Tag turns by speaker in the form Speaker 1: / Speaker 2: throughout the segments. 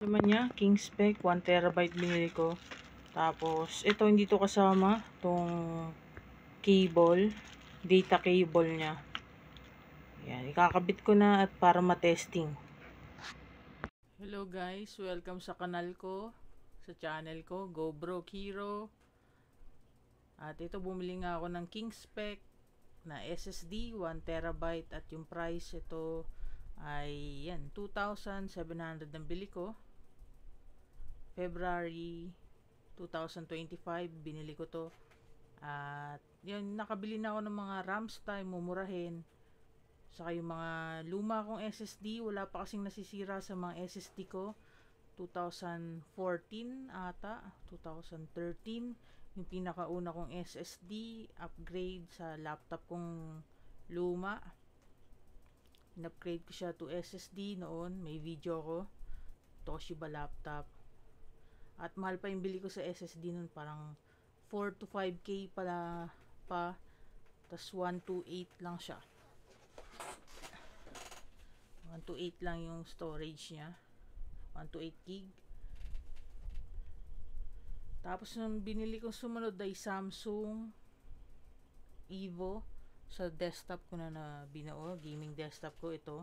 Speaker 1: Naman niya, King Spec, 1 TB binili ko. Tapos, ito hindi to kasama, tong cable, data cable niya. Yan, ikakabit ko na at para ma-testing. Hello guys, welcome sa kanal ko, sa channel ko, GoBro Hero. At ito, bumili nga ako ng King Spec na SSD, 1 TB at yung price ito ay yan, 2,700 ang bili ko. February 2025 binili ko to. At yun, nakabili na ako ng mga RAMs time, mumurahin. Saka yung mga luma kong SSD, wala pa kasing nasisira sa mga SSD ko. 2014 ata, 2013 yung pinakauna kong SSD upgrade sa laptop kong luma. In-upgrade ko siya to SSD noon, may video ko, Toshiba laptop. At mahal pa yung bili ko sa SSD nun, parang 4 to 5K pala pa. Tas 128 lang siya. 128 lang yung storage niya. 128 gig. Tapos nung binili ko sumunod ay Samsung Evo sa desktop ko na binuo. Gaming desktop ko ito.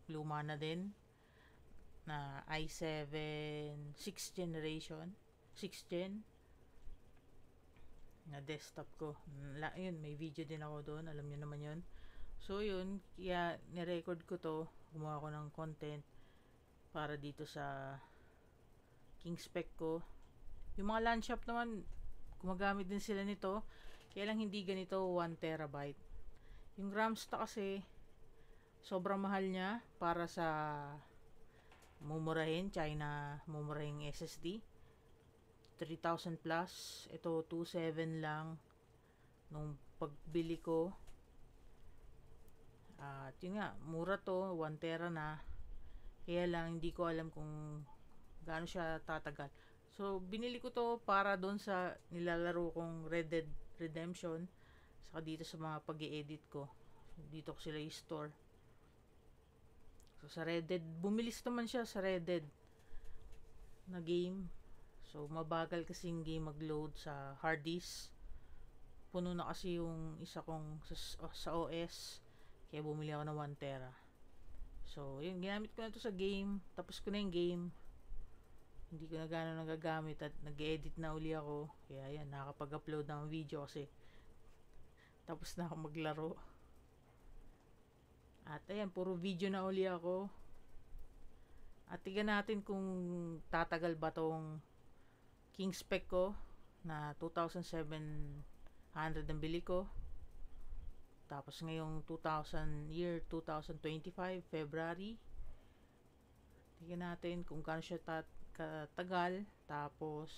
Speaker 1: Luma na din. Na i7 6th generation. 6th gen. Na desktop ko. Yun, may video din ako doon. Alam niyo naman yun. So yun, kaya nirecord ko to. Gumawa ko ng content para dito sa King Spec ko. Yung mga LAN shop naman, gumagamit din sila nito. Kaya lang hindi ganito 1 TB. Yung Ramsta kasi, sobrang mahal niya para sa mumurahin, China mumurahing SSD. 3,000 plus. Ito 2,700 lang nung pagbili ko. At yun nga, mura to, 1 tera na. Kaya lang hindi ko alam kung gaano siya tatagal. So binili ko to para doon sa nilalaro kong Red Dead Redemption. Saka dito sa mga pag-i-edit ko. Dito ko sila i-store. So sa Red Dead, bumilis naman siya sa Red Dead na game. So mabagal kasing game mag-load sa hard disk. Puno na kasi yung isa kong sa OS. Kaya bumili ako ng 1 tera. So yun, ginamit ko na to sa game. Tapos ko na yung game. Hindi ko na gano'n nagagamit at nag-edit na uli ako. Kaya yan, nakakapag-upload ng video kasi tapos na ako maglaro. At ayan, puro video na uli ako. At tignan natin kung tatagal ba tong King Spec ko na 2,700 ang bili ko. Tapos ngayong 2025 February, tignan natin kung gaano siya katagal. Tapos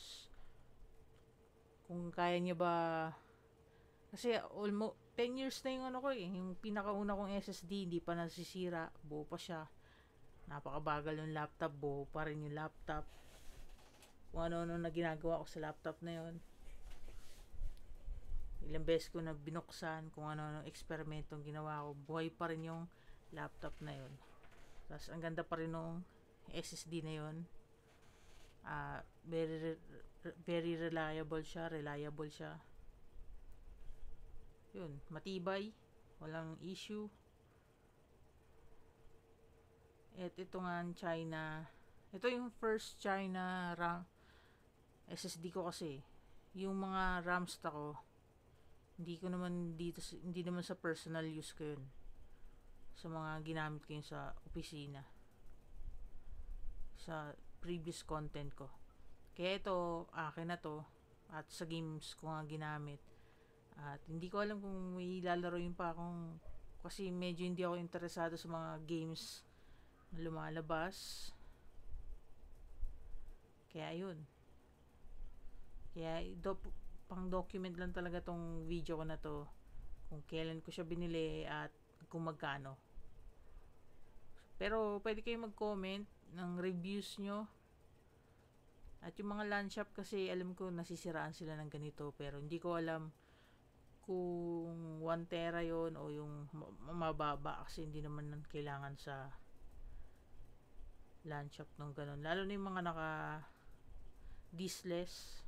Speaker 1: kung kaya niya ba, kasi almost 10 years na yung ano ko yung pinakauna kong SSD hindi pa nasisira, buo pa siya. Napakabagal yung laptop, buo pa rin yung laptop. Kung ano-ano na ginagawa ko sa laptop na yon, ilang beses ko na binuksan, kung ano-ano eksperimentong ginawa ko, buhay pa rin yung laptop na yon. Tapos ang ganda pa rin ng SSD na yon. Very reliable siya. Yun, matibay, walang issue. At ito nga China, ito yung first China RAM SSD ko kasi. Yung mga RAMs ko, hindi naman sa personal use ko yun. Sa mga ginamit ko yun sa opisina. Sa previous content ko. Kaya ito, akin na to. At sa games ko nga ginamit. At hindi ko alam kung may lalaroin pa akong, kasi medyo hindi ako interesado sa mga games na lumalabas. Kaya yun. Kaya pang document lang talaga tong video ko na to. Kung kailan ko siya binili at kung magkano. Pero pwede kayo mag-comment ng reviews nyo. At yung mga LAN shop kasi alam ko nasisiraan sila ng ganito. Pero hindi ko alam kung 1 tera yon o yung mababa kasi hindi naman kailangan sa LAN shop nung ganun. Lalo na yung mga naka diskless.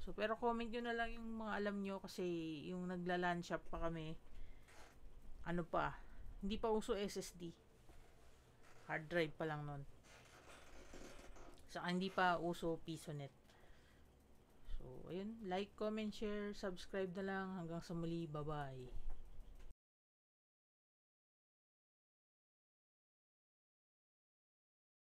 Speaker 1: So, pero comment nyo na lang yung mga alam nyo kasi yung nagla-LAN shop pa kami, ano pa, hindi pa uso SSD. Hard drive pa lang nun. Saka hindi pa uso Pisonet. So, ayun. Like, comment, share, subscribe na lang. Hanggang sa muli. Bye-bye.